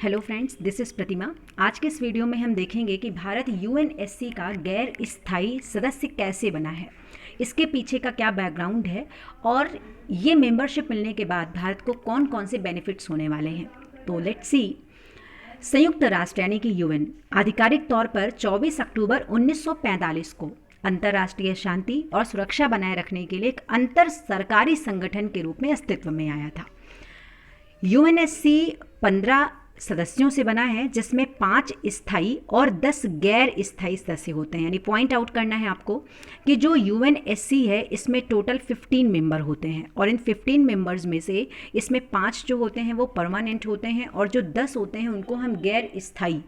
Hello friends, this is प्रतिमा। आज के इस वीडियो में हम देखेंगे कि भारत यूएनएससी का गैर स्थायी सदस्य कैसे बना है, इसके पीछे का क्या बैकग्राउंड है और ये मेंबरशिप मिलने के बाद भारत को कौन कौन से बेनिफिट्स होने वाले हैं। तो लेट्स सी। संयुक्त राष्ट्र यानी कि यूएन आधिकारिक तौर पर 24 अक्टूबर 1945 को अंतर्राष्ट्रीय शांति और सुरक्षा बनाए रखने के लिए एक अंतर सरकारी संगठन के रूप में अस्तित्व में आया था। यूएनएससी 15 सदस्यों से बना है, जिसमें 5 स्थायी और 10 गैर स्थायी सदस्य होते हैं। यानी पॉइंट आउट करना है आपको कि जो यूएनएससी है इसमें टोटल 15 मेंबर होते हैं और इन 15 मेंबर्स में से इसमें 5 जो होते हैं वो परमानेंट होते हैं और जो 10 होते हैं उनको हम गैर स्थायी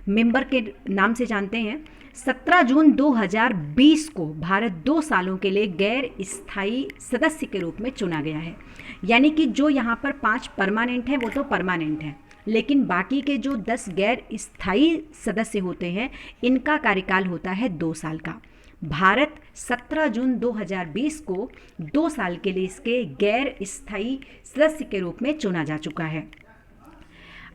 मेंबर के नाम से जानते हैं। 17 जून 2020 को भारत 2 सालों के लिए गैर स्थायी सदस्य के रूप में चुना गया है। यानी कि जो यहाँ पर 5 परमानेंट हैं वो तो परमानेंट हैं, लेकिन बाकी के जो 10 गैर स्थायी सदस्य होते हैं इनका कार्यकाल होता है 2 साल का। भारत 17 जून 2020 को 2 साल के लिए इसके गैर स्थायी सदस्य के रूप में चुना जा चुका है।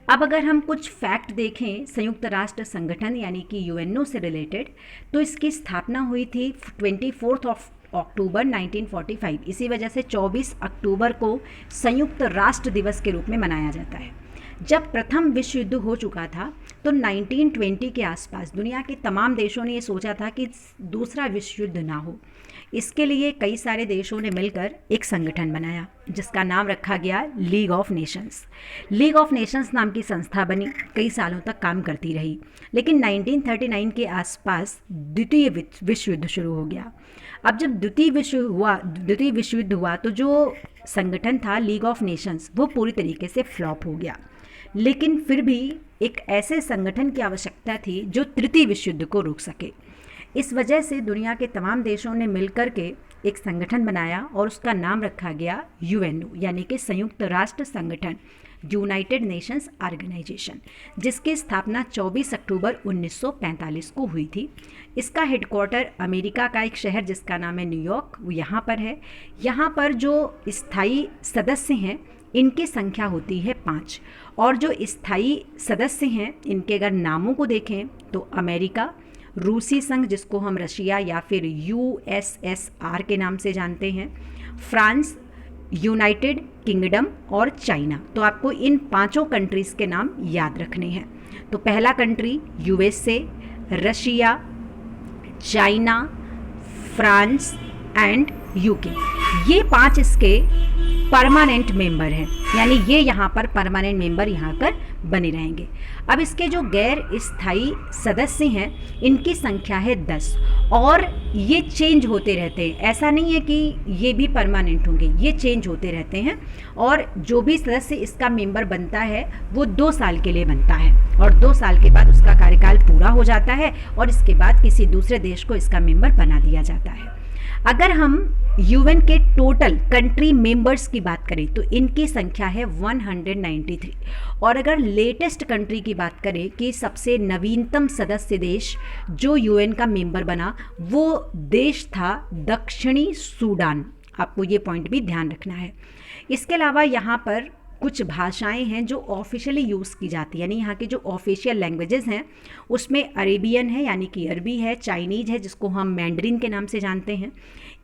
अब अगर हम कुछ फैक्ट देखें संयुक्त राष्ट्र संगठन यानी कि यूएनओ से रिलेटेड, तो इसकी स्थापना हुई थी 24 अक्टूबर 1945। इसी वजह से 24 अक्टूबर को संयुक्त राष्ट्र दिवस के रूप में मनाया जाता है। जब प्रथम विश्व युद्ध हो चुका था तो 1920 के आसपास दुनिया के तमाम देशों ने ये सोचा था कि दूसरा विश्व युद्ध ना हो। इसके लिए कई सारे देशों ने मिलकर एक संगठन बनाया जिसका नाम रखा गया league of Nations. League of Nations नाम की संस्था बनी, कई सालों तक काम करती रही, लेकिन 1939 के आसपास द्वितीय विश्व युद्ध शुरू हो गया। अब जब द्वितीय विश्व युद्ध हुआ तो जो संगठन था लीग ऑफ नेशंस वो पूरी तरीके से फ्लॉप हो गया। लेकिन फिर भी एक ऐसे संगठन की आवश्यकता थी जो तृतीय विश्व युद्ध को रोक सके। इस वजह से दुनिया के तमाम देशों ने मिलकर के एक संगठन बनाया और उसका नाम रखा गया यूएनओ यानी कि संयुक्त राष्ट्र संगठन, यूनाइटेड नेशंस ऑर्गेनाइजेशन, जिसकी स्थापना 24 अक्टूबर 1945 को हुई थी। इसका हेडक्वार्टर अमेरिका का एक शहर जिसका नाम है न्यूयॉर्क, वो यहाँ पर है। यहाँ पर जो स्थायी सदस्य हैं इनकी संख्या होती है 5 और जो स्थायी सदस्य हैं इनके अगर नामों को देखें तो अमेरिका, रूसी संघ जिसको हम रशिया या फिर यूएसएसआर के नाम से जानते हैं, फ्रांस, यूनाइटेड किंगडम और चाइना। तो आपको इन 5 कंट्रीज़ के नाम याद रखने हैं। तो पहला country USA, Russia, China, France and UK, ये 5 इसके परमानेंट मेंबर हैं, यानी ये यहाँ पर परमानेंट मेंबर यहाँ पर बने रहेंगे। अब इसके जो गैर स्थायी सदस्य हैं इनकी संख्या है 10 और ये चेंज होते रहते हैं। ऐसा नहीं है कि ये भी परमानेंट होंगे, ये चेंज होते रहते हैं और जो भी सदस्य इसका मेंबर बनता है वो 2 साल के लिए बनता है और 2 साल के बाद उसका कार्यकाल पूरा हो जाता है और इसके बाद किसी दूसरे देश को इसका मेंबर बना दिया जाता है। अगर हम यूएन के टोटल कंट्री मेंबर्स की बात करें तो इनकी संख्या है 193 और अगर लेटेस्ट कंट्री की बात करें कि सबसे नवीनतम सदस्य देश जो यूएन का मेंबर बना वो देश था दक्षिणी सूडान। आपको ये पॉइंट भी ध्यान रखना है। इसके अलावा यहाँ पर कुछ भाषाएं हैं जो ऑफिशियली यूज़ की जाती है, यानी यहाँ की जो ऑफिशियल लैंग्वेजेस हैं उसमें अरेबियन है यानी कि अरबी है, चाइनीज़ है जिसको हम मैंडरिन के नाम से जानते हैं,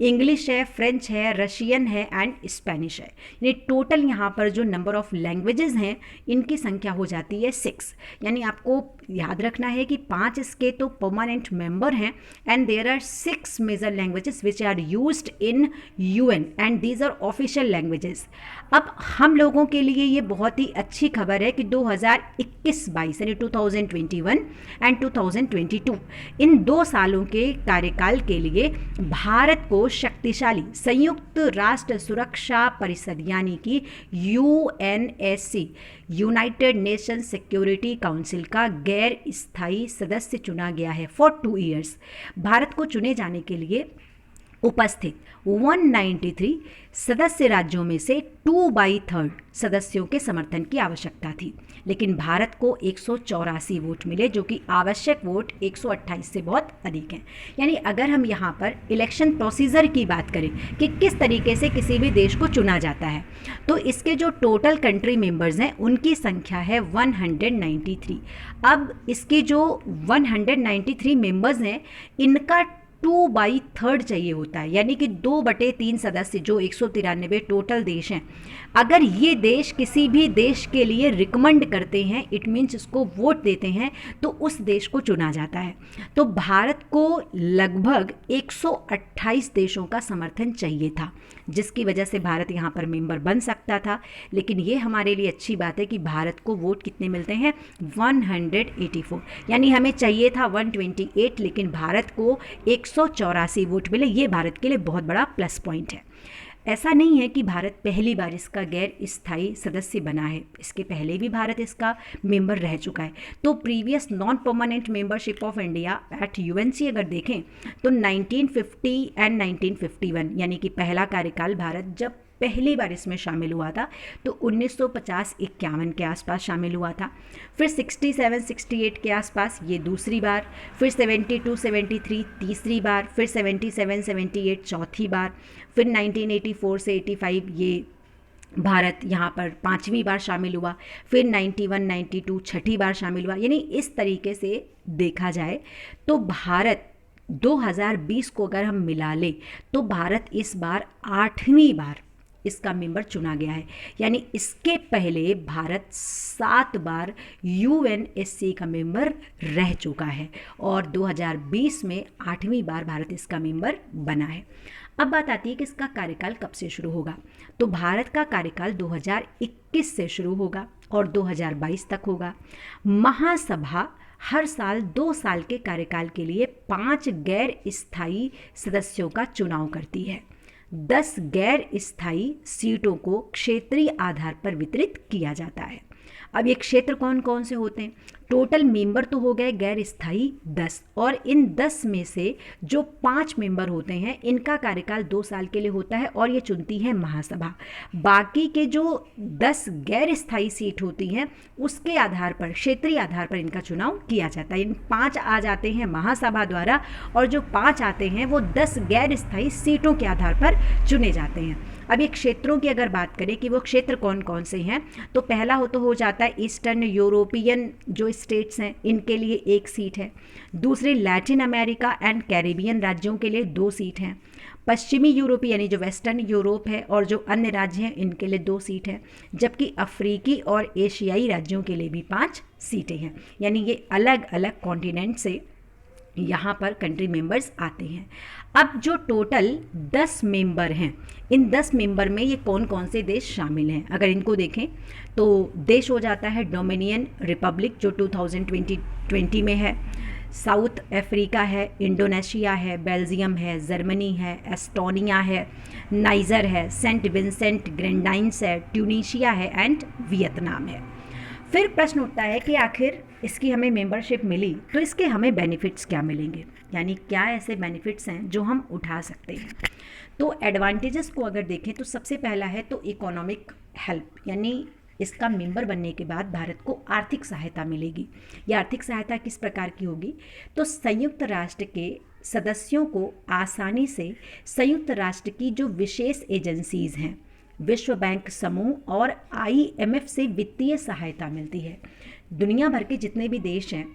इंग्लिश है, फ्रेंच है, रशियन है एंड स्पेनिश है। यानी टोटल यहाँ पर जो नंबर ऑफ़ लैंग्वेजेस हैं इनकी संख्या हो जाती है 6। यानी आपको याद रखना है कि 5 इसके तो परमानेंट मेंबर हैं and there are 6 major languages which are used in UN and these are official languages. अब हम लोगों के लिए ये बहुत ही अच्छी खबर है कि 2021-22 यानी 2021 एंड 2022 इन 2 सालों के कार्यकाल के लिए भारत को शक्तिशाली संयुक्त राष्ट्र सुरक्षा परिषद यानी कि UNSC, United nation security council का गैर स्थायी सदस्य चुना गया है फॉर 2 ईयर्स। भारत को चुने जाने के लिए उपस्थित 193 सदस्य राज्यों में से 2/3 सदस्यों के समर्थन की आवश्यकता थी, लेकिन भारत को 184 वोट मिले, जो कि आवश्यक वोट 128 से बहुत अधिक हैं। यानी अगर हम यहाँ पर इलेक्शन प्रोसीजर की बात करें कि किस तरीके से किसी भी देश को चुना जाता है, तो इसके जो टोटल कंट्री मेंबर्स हैं उनकी संख्या है 193। अब इसके जो 193 मेंबर्स हैं इनका 2/3 चाहिए होता है, यानी कि 2/3 सदस्य जो 193 टोटल देश हैं, अगर ये देश किसी भी देश के लिए रिकमेंड करते हैं, इट मीन्स इसको वोट देते हैं, तो उस देश को चुना जाता है। तो भारत को लगभग 128 देशों का समर्थन चाहिए था, जिसकी वजह से भारत यहाँ पर मेंबर बन सकता था। लेकिन ये हमारे लिए अच्छी बात है कि भारत को वोट कितने मिलते हैं, 184, यानी हमें चाहिए था 128, लेकिन भारत को 184 वोट मिले। ये भारत के लिए बहुत बड़ा प्लस पॉइंट है। ऐसा नहीं है कि भारत पहली बार इसका गैर स्थायी सदस्य बना है, इसके पहले भी भारत इसका मेंबर रह चुका है। तो previous non permanent membership of India at UNC अगर देखें तो 1950 एंड 1951, यानी कि पहला कार्यकाल भारत जब पहली बार इसमें शामिल हुआ था तो 1950-51 के आसपास शामिल हुआ था। फिर 67-68 के आसपास ये दूसरी बार, फिर 72-73 तीसरी बार, फिर 77-78 चौथी बार, फिर 1984 से 85 ये भारत यहाँ पर पांचवी बार शामिल हुआ, फिर 91-92 छठी बार शामिल हुआ। यानी इस तरीके से देखा जाए तो भारत 2020 को अगर हम मिला लें तो भारत इस बार 8वीं बार इसका मेंबर चुना गया है। यानी इसके पहले भारत 7 बार यूएनएससी का मेंबर रह चुका है और 2020 में 8वीं बार भारत इसका मेंबर बना है। अब बात आती है कि इसका कार्यकाल कब से शुरू होगा। तो भारत का कार्यकाल 2021 से शुरू होगा और 2022 तक होगा। महासभा हर साल 2 साल के कार्यकाल के लिए 5 गैर स्थायी सदस्यों का चुनाव करती है। 10 गैर स्थायी सीटों को क्षेत्रीय आधार पर वितरित किया जाता है। अब ये क्षेत्र कौन कौन से होते हैं? टोटल मेंबर तो हो गए गैर स्थायी 10, और इन 10 में से जो 5 मेंबर होते हैं इनका कार्यकाल 2 साल के लिए होता है और ये चुनती है महासभा। बाकी के जो 10 गैर स्थायी सीट होती हैं उसके आधार पर, क्षेत्रीय आधार पर इनका चुनाव किया जाता है। इन 5 आ जाते हैं महासभा द्वारा और जो 5 आते हैं वो 10 गैर स्थायी सीटों के आधार पर चुने जाते हैं। अब ये क्षेत्रों की अगर बात करें कि वो क्षेत्र कौन कौन से हैं, तो पहला हो जाता है ईस्टर्न यूरोपियन जो स्टेट्स हैं इनके लिए 1 सीट है। दूसरे लैटिन अमेरिका एंड कैरिबियन राज्यों के लिए 2 सीट हैं। पश्चिमी यूरोप यानी जो वेस्टर्न यूरोप है और जो अन्य राज्य हैं इनके लिए 2 सीट हैं, जबकि अफ्रीकी और एशियाई राज्यों के लिए भी 5 सीटें हैं। यानी ये अलग अलग कॉन्टिनेंट से यहाँ पर कंट्री मेंबर्स आते हैं। अब जो टोटल 10 मेंबर हैं, इन 10 मेंबर में ये कौन कौन से देश शामिल हैं अगर इनको देखें तो देश हो जाता है डोमिनियन रिपब्लिक जो 2020 में है, साउथ अफ्रीका है, इंडोनेशिया है, बेल्जियम है, जर्मनी है, एस्टोनिया है, नाइजर है, सेंट विंसेंट ग्रेनाडाइंस है, ट्यूनीशिया है एंड वियतनाम है। फिर प्रश्न उठता है कि आखिर इसकी हमें मेंबरशिप मिली तो इसके हमें बेनिफिट्स क्या मिलेंगे, यानी क्या ऐसे बेनिफिट्स हैं जो हम उठा सकते हैं। तो एडवांटेजेस को अगर देखें तो सबसे पहला है तो इकोनॉमिक हेल्प, यानी इसका मेंबर बनने के बाद भारत को आर्थिक सहायता मिलेगी। यह आर्थिक सहायता किस प्रकार की होगी? तो संयुक्त राष्ट्र के सदस्यों को आसानी से संयुक्त राष्ट्र की जो विशेष एजेंसीज़ हैं, विश्व बैंक समूह और IMF से वित्तीय सहायता मिलती है। दुनिया भर के जितने भी देश हैं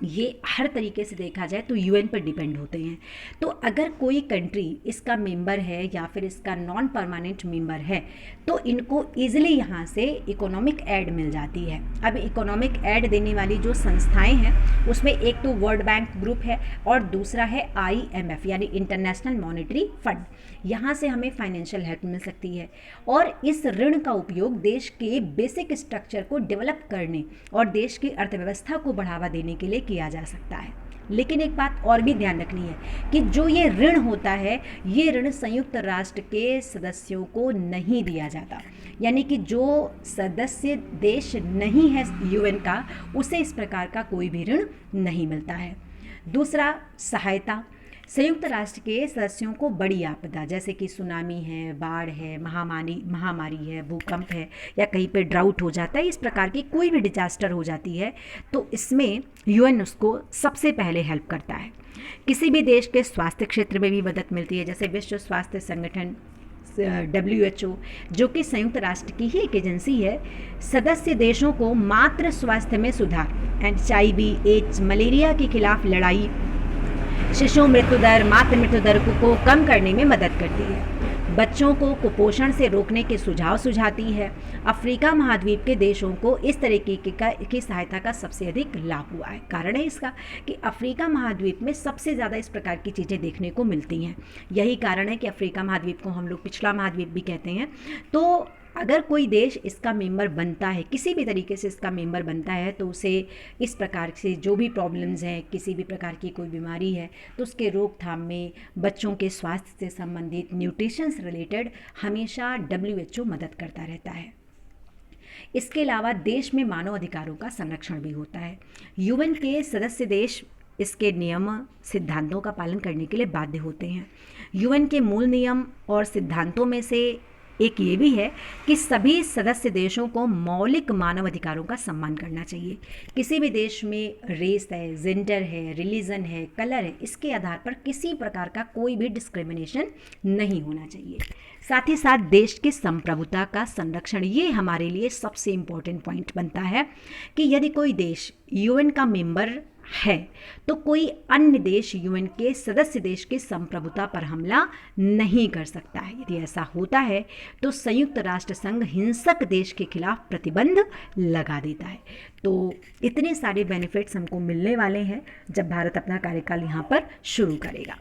ये हर तरीके से देखा जाए तो UN पर डिपेंड होते हैं। तो अगर कोई कंट्री इसका मेंबर है या फिर इसका नॉन परमानेंट मेंबर है तो इनको ईजिली यहाँ से इकोनॉमिक एड मिल जाती है। अब इकोनॉमिक एड देने वाली जो संस्थाएं हैं उसमें एक तो वर्ल्ड बैंक ग्रुप है और दूसरा है IMF यानी इंटरनेशनल मॉनेटरी फंड। यहाँ से हमें फाइनेंशियल हेल्प मिल सकती है और इस ऋण का उपयोग देश के बेसिक स्ट्रक्चर को डेवलप करने और देश की अर्थव्यवस्था को बढ़ावा देने के लिए किया जा सकता है। लेकिन एक बात और भी ध्यान रखनी है कि जो ये ऋण होता है ये ऋण संयुक्त राष्ट्र के सदस्यों को नहीं दिया जाता, यानी कि जो सदस्य देश नहीं है UN का उसे इस प्रकार का कोई भी ऋण नहीं मिलता है। दूसरा सहायता, संयुक्त राष्ट्र के सदस्यों को बड़ी आपदा जैसे कि सुनामी है, बाढ़ है, महामारी है, भूकंप है, या कहीं पे ड्राउट हो जाता है, इस प्रकार की कोई भी डिजास्टर हो जाती है तो इसमें यूएन उसको सबसे पहले हेल्प करता है। किसी भी देश के स्वास्थ्य क्षेत्र में भी मदद मिलती है, जैसे विश्व स्वास्थ्य संगठन WHO, जो कि संयुक्त राष्ट्र की ही एक एजेंसी है, सदस्य देशों को मातृ स्वास्थ्य में सुधार, HIV, एड्स, मलेरिया के खिलाफ लड़ाई, शिशु मृत्यु दर, मातृ मृत्यु दर को कम करने में मदद करती है, बच्चों को कुपोषण से रोकने के सुझाव सुझाती है। अफ्रीका महाद्वीप के देशों को इस तरीके की सहायता का सबसे अधिक लाभ हुआ है। कारण है इसका कि अफ्रीका महाद्वीप में सबसे ज़्यादा इस प्रकार की चीज़ें देखने को मिलती हैं। यही कारण है कि अफ्रीका महाद्वीप को हम लोग पिछला महाद्वीप भी कहते हैं। तो अगर कोई देश इसका मेंबर बनता है, किसी भी तरीके से इसका मेंबर बनता है, तो उसे इस प्रकार से जो भी प्रॉब्लम्स हैं, किसी भी प्रकार की कोई बीमारी है तो उसके रोकथाम में, बच्चों के स्वास्थ्य से संबंधित, न्यूट्रिशन से रिलेटेड हमेशा WHO मदद करता रहता है। इसके अलावा देश में मानव अधिकारों का संरक्षण भी होता है। यूएन के सदस्य देश इसके नियम सिद्धांतों का पालन करने के लिए बाध्य होते हैं। यूएन के मूल नियम और सिद्धांतों में से एक ये भी है कि सभी सदस्य देशों को मौलिक मानव अधिकारों का सम्मान करना चाहिए। किसी भी देश में रेस है, जेंडर है, रिलीजन है, कलर है, इसके आधार पर किसी प्रकार का कोई भी डिस्क्रिमिनेशन नहीं होना चाहिए। साथ ही साथ देश की संप्रभुता का संरक्षण, ये हमारे लिए सबसे इम्पोर्टेंट पॉइंट बनता है कि यदि कोई देश यूएन का मेंबर है तो कोई अन्य देश यूएन के सदस्य देश के संप्रभुता पर हमला नहीं कर सकता है। यदि ऐसा होता है तो संयुक्त राष्ट्र संघ हिंसक देश के खिलाफ प्रतिबंध लगा देता है। तो इतने सारे बेनिफिट्स हमको मिलने वाले हैं जब भारत अपना कार्यकाल यहाँ पर शुरू करेगा।